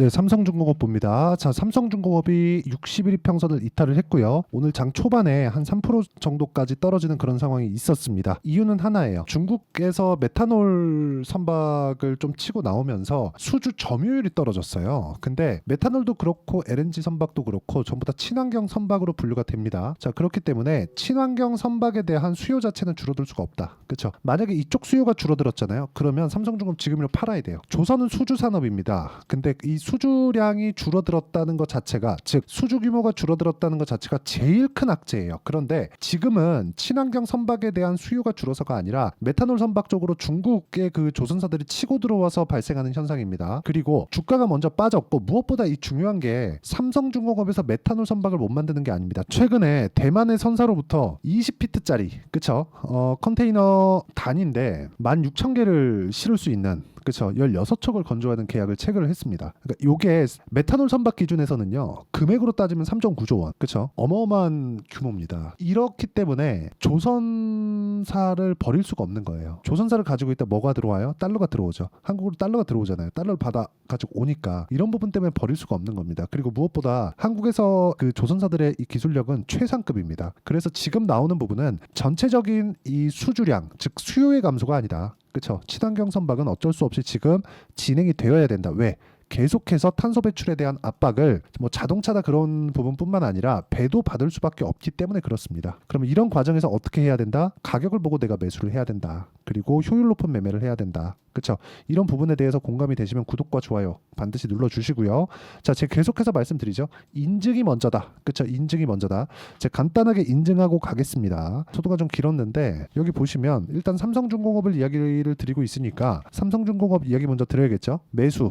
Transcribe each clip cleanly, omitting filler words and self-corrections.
네, 삼성중공업 봅니다. 자, 삼성중공업이 61이평선을 이탈을 했고요. 오늘 장 초반에 한 3% 정도까지 떨어지는 그런 상황이 있었습니다. 이유는 하나예요. 중국에서 메탄올 선박을 좀 치고 나오면서 수주 점유율이 떨어졌어요. 근데 메탄올도 그렇고 LNG 선박도 그렇고 전부 다 친환경 선박으로 분류가 됩니다. 자, 그렇기 때문에 친환경 선박에 대한 수요 자체는 줄어들 수가 없다. 그렇죠? 만약에 이쪽 수요가 줄어들었잖아요. 그러면 삼성중공업 지금이라 팔아야 돼요. 조선은 수주 산업입니다. 근데 이 수주량이 줄어들었다는 것 자체가, 즉 수주 규모가 줄어들었다는 것 자체가 제일 큰 악재예요. 그런데 지금은 친환경 선박에 대한 수요가 줄어서가 아니라 메탄올 선박 쪽으로 중국의 그 조선사들이 치고 들어와서 발생하는 현상입니다. 그리고 주가가 먼저 빠졌고, 무엇보다 이 중요한 게 삼성중공업에서 메탄올 선박을 못 만드는 게 아닙니다. 최근에 대만의 선사로부터 20피트짜리, 그쵸? 컨테이너 단인데 16,000개를 실을 수 있는, 그렇죠. 16척을 건조하는 계약을 체결을 했습니다. 그러니까 요게 메탄올 선박 기준에서는요. 금액으로 따지면 3.9조 원. 그렇죠. 어마어마한 규모입니다. 이렇기 때문에 조선사를 버릴 수가 없는 거예요. 조선사를 가지고 있다 뭐가 들어와요? 달러가 들어오죠. 한국으로 달러가 들어오잖아요. 달러를 받아 가지고 오니까 이런 부분 때문에 버릴 수가 없는 겁니다. 그리고 무엇보다 한국에서 그 조선사들의 이 기술력은 최상급입니다. 그래서 지금 나오는 부분은 전체적인 이 수주량, 즉 수요의 감소가 아니다. 그렇죠. 친환경 선박은 어쩔 수 없이 지금 진행이 되어야 된다. 왜? 계속해서 탄소 배출에 대한 압박을 뭐 자동차다 그런 부분뿐만 아니라 배도 받을 수밖에 없기 때문에 그렇습니다. 그러면 이런 과정에서 어떻게 해야 된다? 가격을 보고 내가 매수를 해야 된다. 그리고 효율 높은 매매를 해야 된다. 그렇죠? 이런 부분에 대해서 공감이 되시면 구독과 좋아요 반드시 눌러주시고요. 자, 제가 계속해서 말씀드리죠. 인증이 먼저다. 그렇죠? 인증이 먼저다. 제가 간단하게 인증하고 가겠습니다. 소도가 좀 길었는데 여기 보시면 일단 삼성중공업을 이야기를 드리고 있으니까 삼성중공업 이야기 먼저 드려야겠죠. 매도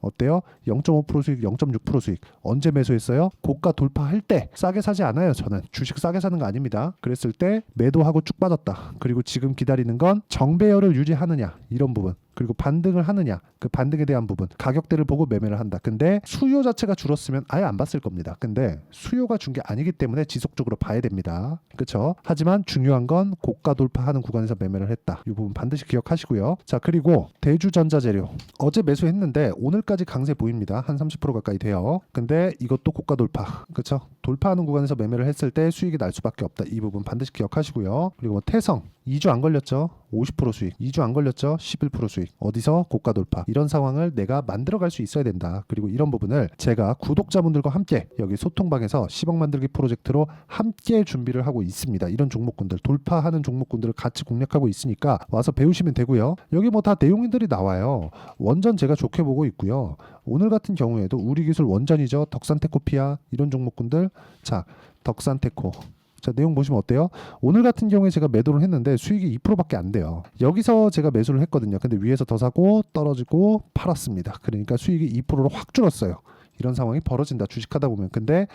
어때요? 0.5% 수익, 0.6% 수익. 언제 매수했어요? 고가 돌파할 때. 싸게 사지 않아요. 저는 주식 싸게 사는 거 아닙니다. 그랬을 때 매도하고 쭉 빠졌다. 그리고 지금 기다리는 건 정배열을 유지하느냐, 이런 부분. 그리고 반등을 하느냐, 그 반등에 대한 부분, 가격대를 보고 매매를 한다. 근데 수요 자체가 줄었으면 아예 안 봤을 겁니다. 근데 수요가 준 게 아니기 때문에 지속적으로 봐야 됩니다. 그렇죠? 하지만 중요한 건 고가 돌파하는 구간에서 매매를 했다. 이 부분 반드시 기억하시고요. 자, 그리고 대주전자재료 어제 매수했는데 오늘까지 강세 보입니다. 한 30% 가까이 돼요. 근데 이것도 고가 돌파, 그렇죠? 돌파하는 구간에서 매매를 했을 때 수익이 날 수밖에 없다. 이 부분 반드시 기억하시고요. 그리고 뭐 태성 2주 안 걸렸죠. 50% 수익. 2주 안 걸렸죠. 11% 수익. 어디서? 고가 돌파. 이런 상황을 내가 만들어갈 수 있어야 된다. 그리고 이런 부분을 제가 구독자분들과 함께 여기 소통방에서 10억 만들기 프로젝트로 함께 준비를 하고 있습니다. 이런 종목군들, 돌파하는 종목군들을 같이 공략하고 있으니까 와서 배우시면 되고요. 여기 뭐 다 내용들이 나와요. 원전 제가 좋게 보고 있고요. 오늘 같은 경우에도 우리기술 원전이죠. 덕산테코피아 이런 종목군들. 자, 덕산테코. 자, 내용 보시면 어때요? 오늘 같은 경우에 제가 매도를 했는데 수익이 2%밖에 안 돼요. 여기서 제가 매수를 했거든요. 근데 위에서 더 사고 떨어지고 팔았습니다. 그러니까 수익이 2%로 확 줄었어요. 이런 상황이 벌어진다. 주식하다 보면. 근데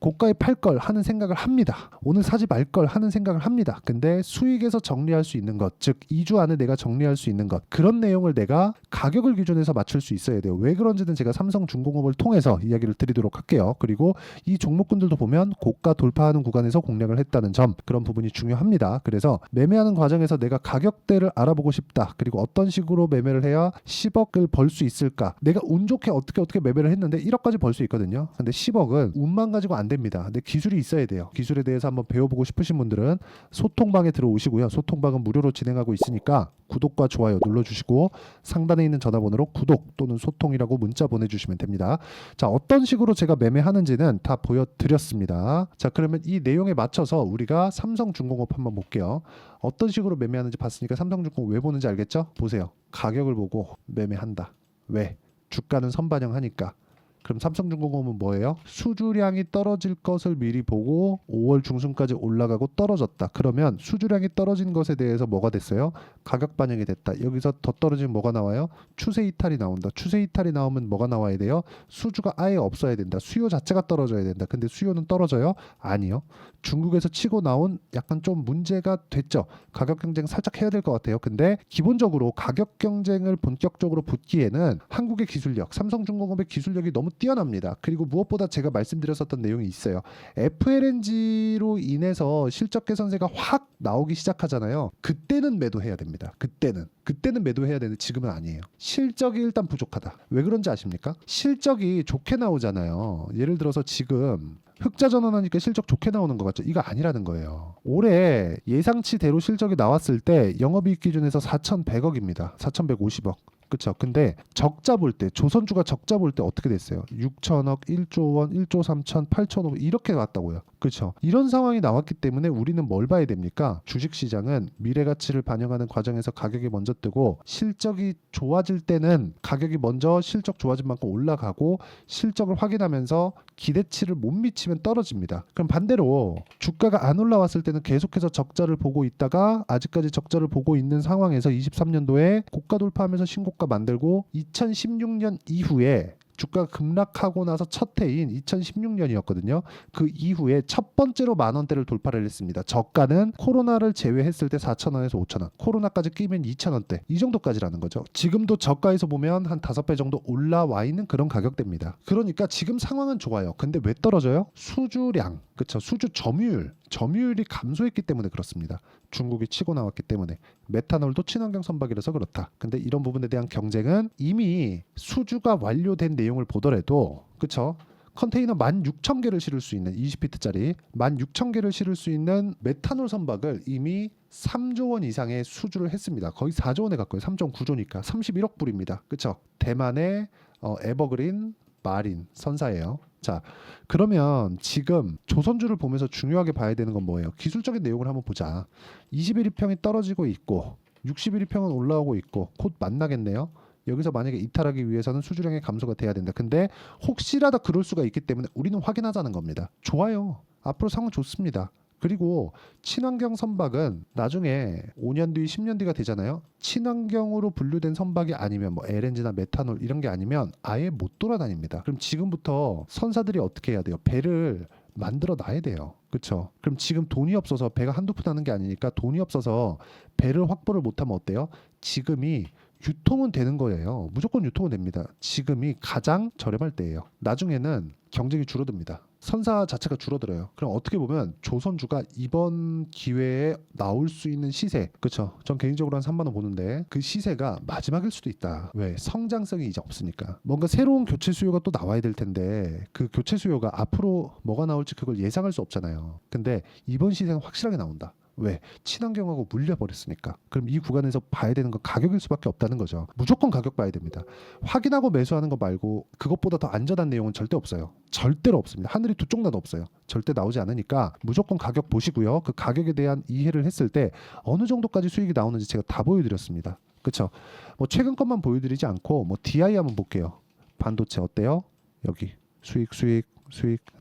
고가에 팔 걸 하는 생각을 합니다. 오늘 사지 말 걸 하는 생각을 합니다. 근데 수익에서 정리할 수 있는 것, 즉 2주 안에 내가 정리할 수 있는 것, 그런 내용을 내가 가격을 기준해서 맞출 수 있어야 돼요. 왜 그런지는 제가 삼성중공업을 통해서 이야기를 드리도록 할게요. 그리고 이 종목군들도 보면 고가 돌파하는 구간에서 공략을 했다는 점, 그런 부분이 중요합니다. 그래서 매매하는 과정에서 내가 가격대를 알아보고 싶다. 그리고 어떤 식으로 매매를 해야 10억을 벌 수 있을까? 내가 운 좋게 어떻게 매매를 했는데 1억까지 벌 수 있거든요. 근데 10억은 운만 가지고 안 됩니다. 근데 기술이 있어야 돼요. 기술에 대해서 한번 배워보고 싶으신 분들은 소통방에 들어오시고요. 소통방은 무료로 진행하고 있으니까 구독과 좋아요 눌러주시고 상단에 있는 전화번호로 구독 또는 소통이라고 문자 보내주시면 됩니다. 자, 어떤 식으로 제가 매매하는지는 다 보여드렸습니다. 자, 그러면 이 내용에 맞춰서 우리가 삼성중공업 한번 볼게요. 어떤 식으로 매매하는지 봤으니까 삼성중공업 왜 보는지 알겠죠? 보세요. 가격을 보고 매매한다. 왜? 주가는 선반영하니까. 그럼 삼성중공업은 뭐예요? 수주량이 떨어질 것을 미리 보고 5월 중순까지 올라가고 떨어졌다. 그러면 수주량이 떨어진 것에 대해서 뭐가 됐어요? 가격 반영이 됐다. 여기서 더 떨어지면 뭐가 나와요? 추세 이탈이 나온다. 추세 이탈이 나오면 뭐가 나와야 돼요? 수주가 아예 없어야 된다. 수요 자체가 떨어져야 된다. 근데 수요는 떨어져요? 아니요. 중국에서 치고 나온 약간 좀 문제가 됐죠. 가격 경쟁 살짝 해야 될 것 같아요. 근데 기본적으로 가격 경쟁을 본격적으로 붙기에는 한국의 기술력, 삼성중공업의 기술력이 너무 너무 뛰어납니다. 그리고 무엇보다 제가 말씀드렸었던 내용이 있어요. FLNG로 인해서 실적 개선세가 확 나오기 시작하잖아요. 그때는 매도해야 됩니다. 그때는 매도해야 되는데 지금은 아니에요. 실적이 일단 부족하다. 왜 그런지 아십니까? 실적이 좋게 나오잖아요. 예를 들어서 지금 흑자 전환하니까 실적 좋게 나오는 것 같죠? 이거 아니라는 거예요. 올해 예상치대로 실적이 나왔을 때 영업이익 기준에서 4,100억입니다. 4,150억. 그쵸? 근데 적자 볼 때, 조선주가 적자 볼 때 어떻게 됐어요? 6천억, 1조 원, 1조 3천, 8천억 이렇게 왔다고요. 그렇죠? 이런 상황이 나왔기 때문에 우리는 뭘 봐야 됩니까? 주식시장은 미래 가치를 반영하는 과정에서 가격이 먼저 뜨고 실적이 좋아질 때는 가격이 먼저 실적 좋아진 만큼 올라가고 실적을 확인하면서 기대치를 못 미치면 떨어집니다. 그럼 반대로 주가가 안 올라왔을 때는 계속해서 적자를 보고 있다가 아직까지 적자를 보고 있는 상황에서 23년도에 고가 돌파하면서 신고가 만들고 2016년 이후에 주가가 급락하고 나서 첫 해인 2016년이었거든요. 그 이후에 첫 번째로 10,000원대를 돌파를 했습니다. 저가는 코로나를 제외했을 때 4,000원에서 5,000원, 코로나까지 끼면 2,000원대 이 정도까지라는 거죠. 지금도 저가에서 보면 한 5배 정도 올라와 있는 그런 가격대입니다. 그러니까 지금 상황은 좋아요. 근데 왜 떨어져요? 수주량, 그쵸? 수주 점유율이 감소했기 때문에 그렇습니다. 중국이 치고 나왔기 때문에. 메탄올도 친환경 선박이라서 그렇다. 근데 이런 부분에 대한 경쟁은 이미 수주가 완료된 내용을 보더라도, 그쵸? 컨테이너 16,000개를 실을 수 있는 20피트짜리 16,000개를 실을 수 있는 메탄올 선박을 이미 3조 원 이상의 수주를 했습니다. 거의 4조 원에 가까워요. 3.9조니까 31억 불입니다. 그쵸? 대만의 에버그린 마린 선사예요. 자, 그러면 지금 조선주를 보면서 중요하게 봐야 되는 건 뭐예요? 기술적인 내용을 한번 보자. 21일평이 떨어지고 있고 61일평은 올라오고 있고 곧 만나겠네요. 여기서 만약에 이탈하기 위해서는 수주량의 감소가 돼야 된다. 근데 혹시라도 그럴 수가 있기 때문에 우리는 확인하자는 겁니다. 좋아요. 앞으로 상황 좋습니다. 그리고 친환경 선박은 나중에 5년 뒤, 10년 뒤가 되잖아요. 친환경으로 분류된 선박이 아니면 뭐 LNG나 메탄올 이런 게 아니면 아예 못 돌아다닙니다. 그럼 지금부터 선사들이 어떻게 해야 돼요? 배를 만들어 놔야 돼요. 그렇죠? 그럼 지금 돈이 없어서 배가 한두 푼 하는 게 아니니까 돈이 없어서 배를 확보를 못하면 어때요? 지금이 유통은 되는 거예요. 무조건 유통은 됩니다. 지금이 가장 저렴할 때예요. 나중에는 경쟁이 줄어듭니다. 선사 자체가 줄어들어요. 그럼 어떻게 보면 조선주가 이번 기회에 나올 수 있는 시세, 그렇죠? 전 개인적으로 한 3만 원 보는데 그 시세가 마지막일 수도 있다. 왜? 성장성이 이제 없으니까. 뭔가 새로운 교체 수요가 또 나와야 될 텐데 그 교체 수요가 앞으로 뭐가 나올지 그걸 예상할 수 없잖아요. 근데 이번 시세는 확실하게 나온다. 왜? 친환경하고 물려버렸으니까. 그럼 이 구간에서 봐야 되는 건 가격일 수밖에 없다는 거죠. 무조건 가격 봐야 됩니다. 확인하고 매수하는 거 말고 그것보다 더 안전한 내용은 절대 없어요. 절대로 없습니다. 하늘이 두 쪽 나도 없어요. 절대 나오지 않으니까 무조건 가격 보시고요. 그 가격에 대한 이해를 했을 때 어느 정도까지 수익이 나오는지 제가 다 보여드렸습니다. 그렇죠? 뭐 최근 것만 보여드리지 않고 뭐 DI 한번 볼게요. 반도체 어때요? 여기 수익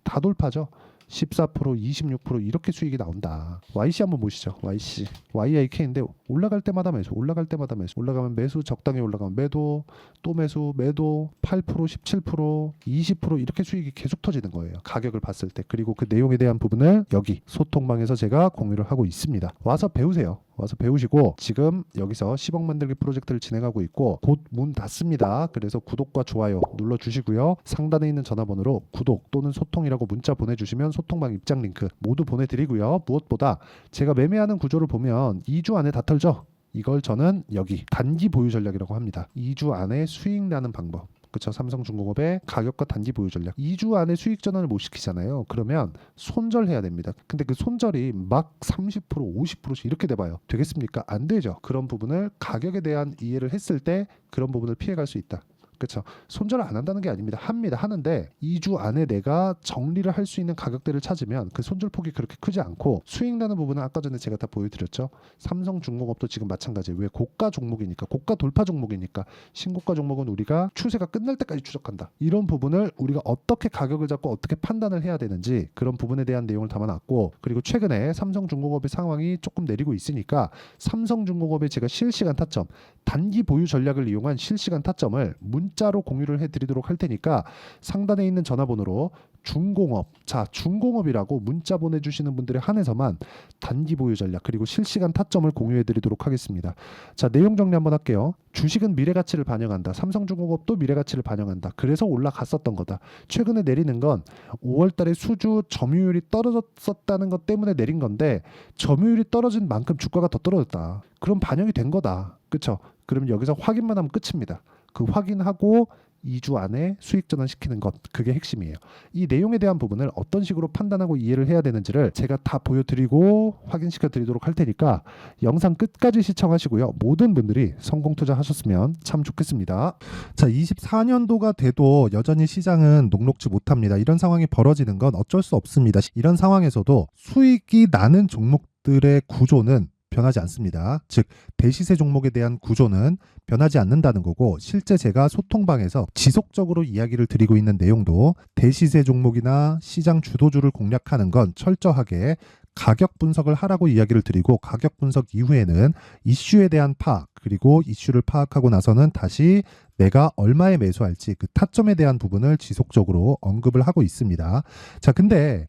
다 돌파죠. 14%, 26% 이렇게 수익이 나온다. YC 한번 보시죠. YC, YIK인데 올라갈 때마다 매수, 올라가면 매수, 적당히 올라가면 매도, 또 매수, 매도, 8%, 17%, 20% 이렇게 수익이 계속 터지는 거예요. 가격을 봤을 때. 그리고 그 내용에 대한 부분을 여기 소통방에서 제가 공유를 하고 있습니다. 와서 배우세요. 와서 배우시고 지금 여기서 10억 만들기 프로젝트를 진행하고 있고 곧 문 닫습니다. 그래서 구독과 좋아요 눌러주시고요. 상단에 있는 전화번호로 구독 또는 소통이라고 문자 보내주시면 소통방 입장 링크 모두 보내드리고요. 무엇보다 제가 매매하는 구조를 보면 2주 안에 다 털죠. 이걸 저는 여기 단기 보유 전략이라고 합니다. 2주 안에 수익 나는 방법. 그렇죠. 삼성중공업의 가격과 단기 보유 전략. 2주 안에 수익 전환을 못 시키잖아요. 그러면 손절해야 됩니다. 근데 그 손절이 막 30%, 50%씩 이렇게 돼봐요. 되겠습니까? 안 되죠. 그런 부분을 가격에 대한 이해를 했을 때 그런 부분을 피해갈 수 있다. 그렇죠. 손절을 안 한다는 게 아닙니다. 하는데 2주 안에 내가 정리를 할 수 있는 가격대를 찾으면 그 손절 폭이 그렇게 크지 않고 수익 나는 부분은 아까 전에 제가 다 보여드렸죠. 삼성중공업도 지금 마찬가지예요. 왜? 고가 종목이니까, 고가 돌파 종목이니까. 신고가 종목은 우리가 추세가 끝날 때까지 추적한다. 이런 부분을 우리가 어떻게 가격을 잡고 어떻게 판단을 해야 되는지 그런 부분에 대한 내용을 담아놨고, 그리고 최근에 삼성중공업의 상황이 조금 내리고 있으니까 삼성중공업의 제가 실시간 타점, 단기 보유 전략을 이용한 실시간 타점을 문자로 공유를 해드리도록 할 테니까 상단에 있는 전화번호로 중공업, 자 중공업이라고 문자 보내주시는 분들에 한해서만 단기 보유 전략 그리고 실시간 타점을 공유해드리도록 하겠습니다. 자 내용 정리 한번 할게요. 주식은 미래가치를 반영한다. 삼성중공업도 미래가치를 반영한다. 그래서 올라갔었던 거다. 최근에 내리는 건 5월달에 수주 점유율이 떨어졌었다는 것 때문에 내린 건데 점유율이 떨어진 만큼 주가가 더 떨어졌다. 그럼 반영이 된 거다. 그렇죠? 그럼 여기서 확인만 하면 끝입니다. 그 확인하고 2주 안에 수익 전환시키는 것, 그게 핵심이에요. 이 내용에 대한 부분을 어떤 식으로 판단하고 이해를 해야 되는지를 제가 다 보여드리고 확인시켜 드리도록 할 테니까 영상 끝까지 시청하시고요. 모든 분들이 성공 투자하셨으면 참 좋겠습니다. 자, 24년도가 돼도 여전히 시장은 녹록지 못합니다. 이런 상황이 벌어지는 건 어쩔 수 없습니다. 이런 상황에서도 수익이 나는 종목들의 구조는 변하지 않습니다. 즉 대시세 종목에 대한 구조는 변하지 않는다는 거고, 실제 제가 소통방에서 지속적으로 이야기를 드리고 있는 내용도 대시세 종목이나 시장 주도주를 공략하는 건 철저하게 가격 분석을 하라고 이야기를 드리고, 가격 분석 이후에는 이슈에 대한 파악, 그리고 이슈를 파악하고 나서는 다시 내가 얼마에 매수할지 그 타점에 대한 부분을 지속적으로 언급을 하고 있습니다. 자, 근데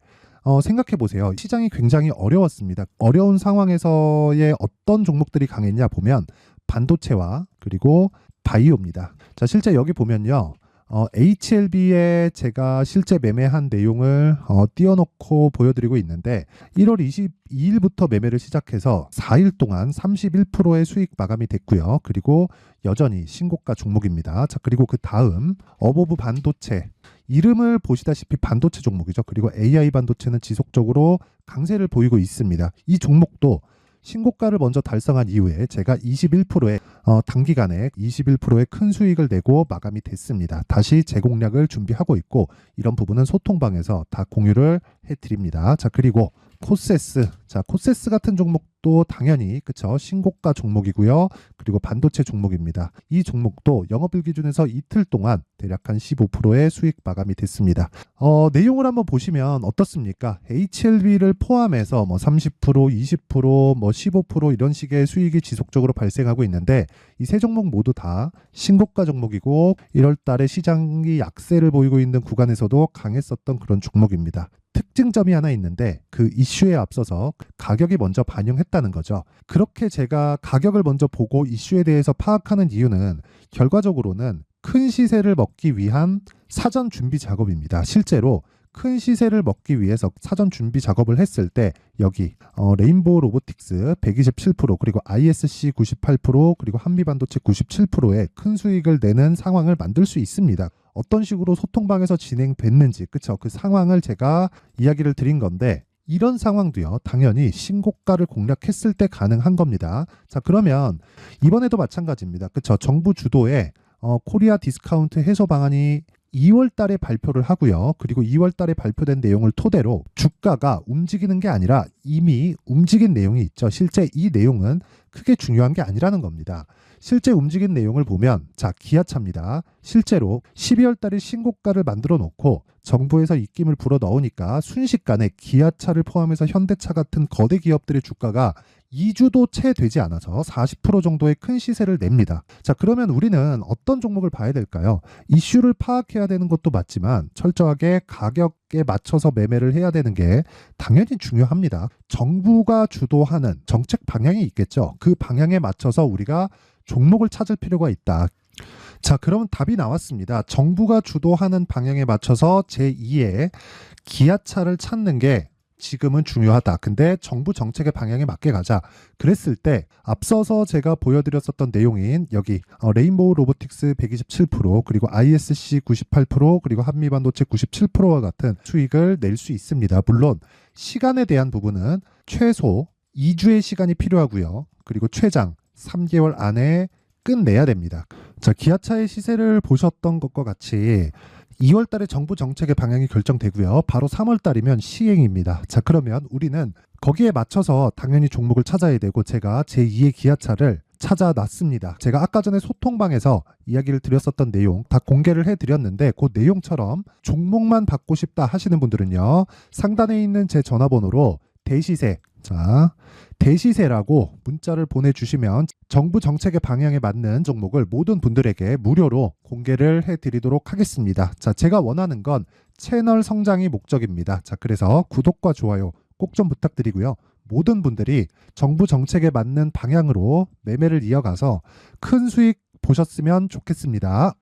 생각해 보세요. 시장이 굉장히 어려웠습니다. 어려운 상황에서의 어떤 종목들이 강했냐 보면 반도체와 그리고 바이오입니다. 자, 실제 여기 보면요. HLB에 제가 실제 매매한 내용을 띄워놓고 보여드리고 있는데 1월 22일부터 매매를 시작해서 4일 동안 31%의 수익 마감이 됐고요. 그리고 여전히 신고가 종목입니다. 자, 그리고 그 다음 어보브 반도체, 이름을 보시다시피 반도체 종목이죠. 그리고 AI 반도체는 지속적으로 강세를 보이고 있습니다. 이 종목도 신고가를 먼저 달성한 이후에 제가 21%의 단기간에 21%의 큰 수익을 내고 마감이 됐습니다. 다시 재공략을 준비하고 있고, 이런 부분은 소통방에서 다 공유를 해드립니다. 자, 그리고 코세스, 자 코세스 같은 종목도 당연히 그쵸, 신고가 종목이고요. 그리고 반도체 종목입니다. 이 종목도 영업일 기준에서 이틀 동안 대략 한 15%의 수익 마감이 됐습니다. 내용을 한번 보시면 어떻습니까? HLB를 포함해서 뭐 30%, 20%, 뭐 15% 이런 식의 수익이 지속적으로 발생하고 있는데, 이 세 종목 모두 다 신고가 종목이고 1월 달에 시장이 약세를 보이고 있는 구간에서도 강했었던 그런 종목입니다. 특징점이 하나 있는데 그 이슈에 앞서서 가격이 먼저 반영했다는 거죠. 그렇게 제가 가격을 먼저 보고 이슈에 대해서 파악하는 이유는 결과적으로는 큰 시세를 먹기 위한 사전 준비 작업입니다. 실제로 큰 시세를 먹기 위해서 사전 준비 작업을 했을 때 여기 레인보우 로보틱스 127%, 그리고 ISC 98%, 그리고 한미반도체 97%의 큰 수익을 내는 상황을 만들 수 있습니다. 어떤 식으로 소통방에서 진행됐는지, 그쵸? 그 상황을 제가 이야기를 드린 건데, 이런 상황도요 당연히 신고가를 공략했을 때 가능한 겁니다. 자, 그러면 이번에도 마찬가지입니다. 그쵸? 정부 주도의 코리아 디스카운트 해소 방안이 2월 달에 발표를 하고요. 그리고 2월 달에 발표된 내용을 토대로 주가가 움직이는 게 아니라 이미 움직인 내용이 있죠. 실제 이 내용은 크게 중요한 게 아니라는 겁니다. 실제 움직인 내용을 보면, 자, 기아차입니다. 실제로 12월 달에 신고가를 만들어 놓고 정부에서 입김을 불어 넣으니까 순식간에 기아차를 포함해서 현대차 같은 거대 기업들의 주가가 2주도 채 되지 않아서 40% 정도의 큰 시세를 냅니다. 자, 그러면 우리는 어떤 종목을 봐야 될까요? 이슈를 파악해야 되는 것도 맞지만 철저하게 가격에 맞춰서 매매를 해야 되는 게 당연히 중요합니다. 정부가 주도하는 정책 방향이 있겠죠. 그 방향에 맞춰서 우리가 종목을 찾을 필요가 있다. 자, 그러면 답이 나왔습니다. 정부가 주도하는 방향에 맞춰서 제2의 기아차를 찾는 게 지금은 중요하다. 근데 정부 정책의 방향에 맞게 가자. 그랬을 때 앞서서 제가 보여드렸었던 내용인 여기 레인보우 로보틱스 127%, 그리고 ISC 98%, 그리고 한미반도체 97%와 같은 수익을 낼 수 있습니다. 물론 시간에 대한 부분은 최소 2주의 시간이 필요하고요. 그리고 최장 3개월 안에 끝내야 됩니다. 자, 기아차의 시세를 보셨던 것과 같이 2월 달에 정부 정책의 방향이 결정되고요. 바로 3월 달이면 시행입니다. 자, 그러면 우리는 거기에 맞춰서 당연히 종목을 찾아야 되고, 제가 제2의 기아차를 찾아놨습니다. 제가 아까 전에 소통방에서 이야기를 드렸었던 내용 다 공개를 해드렸는데, 그 내용처럼 종목만 받고 싶다 하시는 분들은요, 상단에 있는 제 전화번호로 대시세, 자, 대시세라고 문자를 보내주시면 정부 정책의 방향에 맞는 종목을 모든 분들에게 무료로 공개를 해드리도록 하겠습니다. 자, 제가 원하는 건 채널 성장이 목적입니다. 자, 그래서 구독과 좋아요 꼭 좀 부탁드리고요. 모든 분들이 정부 정책에 맞는 방향으로 매매를 이어가서 큰 수익 보셨으면 좋겠습니다.